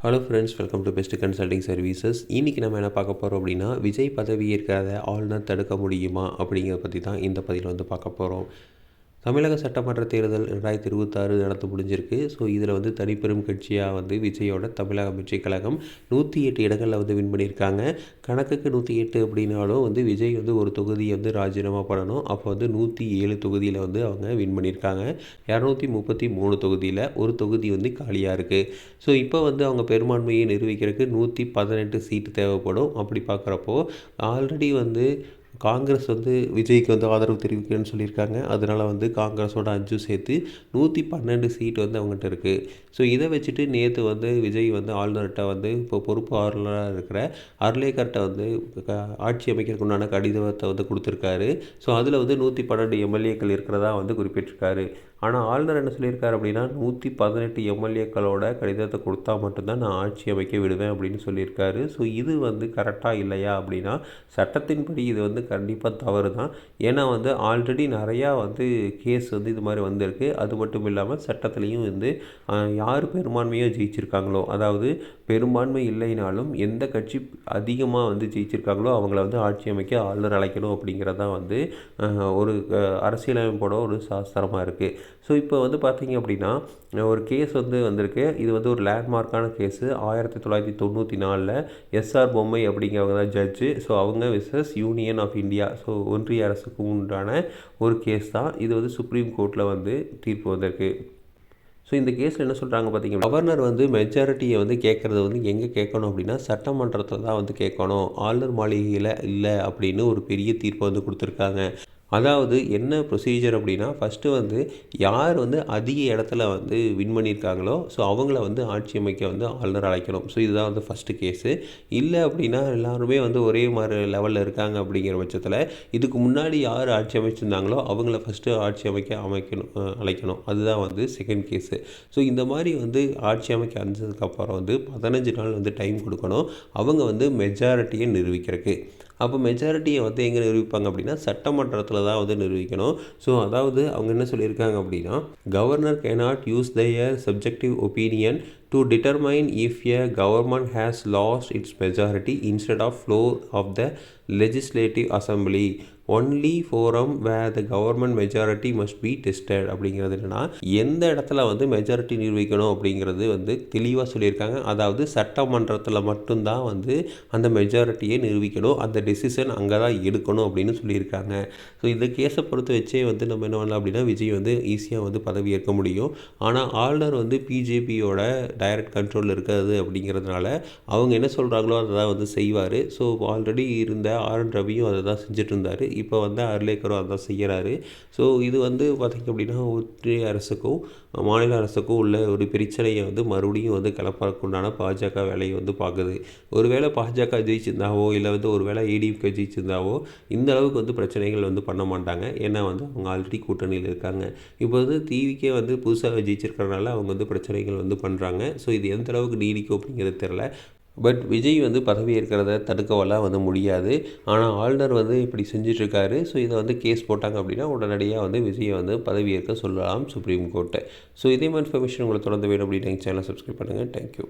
Hello friends, welcome to best consulting services. இன்றைக்கி நம்ம என்ன பார்க்க போகிறோம் அப்படின்னா, விஜய் பதவி ஏற்காத ஆளுநர் தடுக்க முடியுமா அப்படிங்கிறத பற்றி தான் இந்த பதிவில் வந்து பார்க்க போகிறோம். தமிழக சட்டமன்ற தேர்தல் 2026 நடந்து முடிஞ்சிருக்கு. ஸோ இதில் வந்து தனிப்பெரும் கட்சியாக வந்து விஜயோட தமிழக வெற்றிக் கழகம் 108 இடங்களில் வந்து வின் பண்ணியிருக்காங்க. கணக்குக்கு 108 அப்படின்னாலும் வந்து விஜய் வந்து ஒரு தொகுதியை வந்து ராஜினாமா பண்ணணும். அப்போ வந்து 107 தொகுதியில் வந்து அவங்க வின் பண்ணியிருக்காங்க. 233 தொகுதியில் ஒரு தொகுதி வந்து காலியாக இருக்குது. ஸோ இப்போ வந்து அவங்க பெரும்பான்மையை நிரூபிக்கிறதுக்கு 118 சீட்டு தேவைப்படும். அப்படி பார்க்குறப்போ ஆல்ரெடி வந்து காங்கிரஸ் வந்து விஜய்க்கு வந்து ஆதரவு தெரிவிக்கிறேன்னு சொல்லியிருக்காங்க. அதனால் வந்து காங்கிரஸோட 5 சேர்த்து 112 சீட் வந்து அவங்ககிட்ட இருக்குது. ஸோ இதை வச்சுட்டு நேற்று வந்து விஜய் வந்து ஆளுநர்கிட்ட வந்து இப்போ பொறுப்பு ஆளுநராக இருக்கிற அர்லேக்கர்கிட்ட வந்து ஆட்சி அமைக்கிறதுக்கு உண்டான கடிதத்தை வந்து கொடுத்துருக்காரு. ஸோ அதில் வந்து 112 எம்எல்ஏக்கள் இருக்கிறதா வந்து குறிப்பிட்டிருக்காரு. ஆனால் ஆளுநர் என்ன சொல்லியிருக்காரு அப்படின்னா, 118 எம்எல்ஏக்களோட கடிதத்தை கொடுத்தா மட்டும்தான் நான் ஆட்சி அமைக்க விடுவேன் அப்படின்னு சொல்லியிருக்காரு. ஸோ இது வந்து கரெக்டாக இல்லையா அப்படின்னா, சட்டத்தின்படி இது வந்து கண்டிப்பாக தவறு தான். ஏன்னா வந்து ஆல்ரெடி நிறையா வந்து கேஸ் வந்து இது மாதிரி வந்திருக்கு. அது மட்டும் இல்லாமல் சட்டத்துலேயும் வந்து யார் பெரும்பான்மையாக ஜெயிச்சிருக்காங்களோ, அதாவது பெரும்பான்மை இல்லைனாலும் எந்த கட்சி அதிகமாக வந்து ஜெயிச்சிருக்காங்களோ அவங்கள வந்து ஆட்சி அமைக்க ஆளுநர் அழைக்கணும் அப்படிங்கிறது தான் வந்து ஒரு அரசியலமைப்போட ஒரு சாஸ்திரமாக இருக்குது. ஸோ இப்போ வந்து பார்த்திங்க அப்படின்னா, ஒரு கேஸ் வந்து வந்திருக்கு. இது வந்து ஒரு லேண்ட்மார்க்கான கேஸு. 1994 எஸ்ஆர் பொம்மை அப்படிங்கிறவங்க தான் ஜட்ஜு. ஸோ அவங்க versus union of India, so ஒன்றிய அரசுக்கு உண்டான ஒரு கேஸ் தான். இது வந்து சுப்ரீம் கோர்ட்டில் வந்து தீர்ப்பு வந்திருக்கு. ஸோ இந்த கேஸில் என்ன சொல்கிறாங்க பார்த்தீங்கன்னா, கவர்னர் வந்து மெஜாரிட்டியை வந்து கேட்குறது வந்து எங்கே கேட்கணும் அப்படின்னா, சட்டமன்றத்தில் தான் வந்து கேட்கணும். ஆளுநர் மாளிகையில் இல்லை அப்படின்னு ஒரு பெரிய தீர்ப்பை வந்து கொடுத்துருக்காங்க. அதாவது என்ன ப்ரொசீஜர் அப்படின்னா, ஃபஸ்ட்டு வந்து யார் வந்து அதிக இடத்துல வந்து வின் பண்ணியிருக்காங்களோ, ஸோ அவங்கள வந்து ஆட்சி அமைக்க வந்து ஆளுநர் அழைக்கணும். ஸோ இதுதான் வந்து ஃபஸ்ட்டு கேஸு. இல்லை அப்படின்னா எல்லாருமே வந்து ஒரே மாதிரி லெவலில் இருக்காங்க அப்படிங்கிற பட்சத்தில், இதுக்கு முன்னாடி யார் ஆட்சி அமைச்சிருந்தாங்களோ அவங்கள ஃபஸ்ட்டு ஆட்சி அழைக்கணும். அதுதான் வந்து செகண்ட் கேஸு. ஸோ இந்த மாதிரி வந்து ஆட்சி அமைக்க அனுப்பிச்சதுக்கப்புறம் வந்து 15 நாள் வந்து டைம் கொடுக்கணும் அவங்க வந்து மெஜாரிட்டியை நிரூபிக்கிறதுக்கு. அப்போ மெஜாரிட்டியை வந்து எங்கே நிரூபிப்பாங்க அப்படின்னா, சட்டமன்றத்தில் தான் வந்து நிரூபிக்கணும். ஸோ அதாவது அவங்க என்ன சொல்லியிருக்காங்க அப்படின்னா, governor cannot use their subjective opinion to determine if a government has lost its majority instead of floor of the legislative assembly. Only forum where the government majority must be tested. அப்படிங்கிறது என்னென்னா, எந்த இடத்துல வந்து majority நிரூபிக்கணும் அப்படிங்கிறது வந்து தெளிவாக சொல்லியிருக்காங்க. அதாவது சட்டமன்றத்தில் மட்டும்தான் வந்து அந்த மெஜாரிட்டியை நிரூபிக்கணும், அந்த டெசிஷன் அங்கே தான் எடுக்கணும் அப்படின்னு சொல்லியிருக்காங்க. ஸோ இந்த கேஸை பொறுத்த வச்சே வந்து நம்ம என்ன பண்ணலாம் அப்படின்னா, விஜய் வந்து ஈஸியாக வந்து பதவி ஏற்க முடியும். ஆனால் ஆளுநர் வந்து பிஜேபியோட டைரக்ட் கண்ட்ரோலில் இருக்காது அப்படிங்கிறதுனால அவங்க என்ன சொல்கிறாங்களோ அதை தான் வந்து செய்வார். ஸோ ஆல்ரெடி இருந்த ஆர்.என். ரவியும் அதை தான் செஞ்சுட்டு இருந்தார். இப்போ வந்து அர்லேக்கரும் அதான் செய்கிறாரு. ஸோ இது வந்து பார்த்திங்க அப்படின்னா, ஒன்றிய அரசுக்கும் மாநில அரசுக்கும் உள்ள ஒரு பிரச்சனையை வந்து மறுபடியும் வந்து கிளப்பறக்குண்டான பாஜக வேலையை வந்து பார்க்குது. ஒருவேளை பாஜக ஜெயிச்சிருந்தாவோ இல்லை வந்து ஒருவேளை ஏடிஎம்கே ஜெயிச்சிருந்தாவோ இந்த அளவுக்கு வந்து பிரச்சனைகள் வந்து பண்ண மாட்டாங்க. ஏன்னா வந்து அவங்க ஆல்ரெடி கூட்டணியில் இருக்காங்க. இப்போ வந்து டிவிக்கே வந்து புதுசாக ஜெயிச்சிருக்கிறதுனால அவங்க வந்து பிரச்சனைகள் வந்து பண்ணுறாங்க. ஸோ இது எந்த அளவுக்கு நீடிக்கும் அப்படிங்கிறது தெரில. பட் விஜய் வந்து பதவி ஏற்கிறத தடுக்கவெல்லாம் வந்து முடியாது. ஆனால் ஆளுநர் வந்து இப்படி செஞ்சிட்ருக்காரு. ஸோ இதை வந்து கேஸ் போட்டாங்க அப்படின்னா உடனடியாக வந்து விஜயை வந்து பதவி ஏற்க சொல்லலாம் சுப்ரீம் கோர்ட்டை. ஸோ இதே மாதிரி இன்ஃபர்மேஷன் உங்களை தொடர்ந்து வேணும் அப்படின்னு எங்கள் சேனலை சப்ஸ்கிரைப் பண்ணுங்கள். தேங்க்யூ.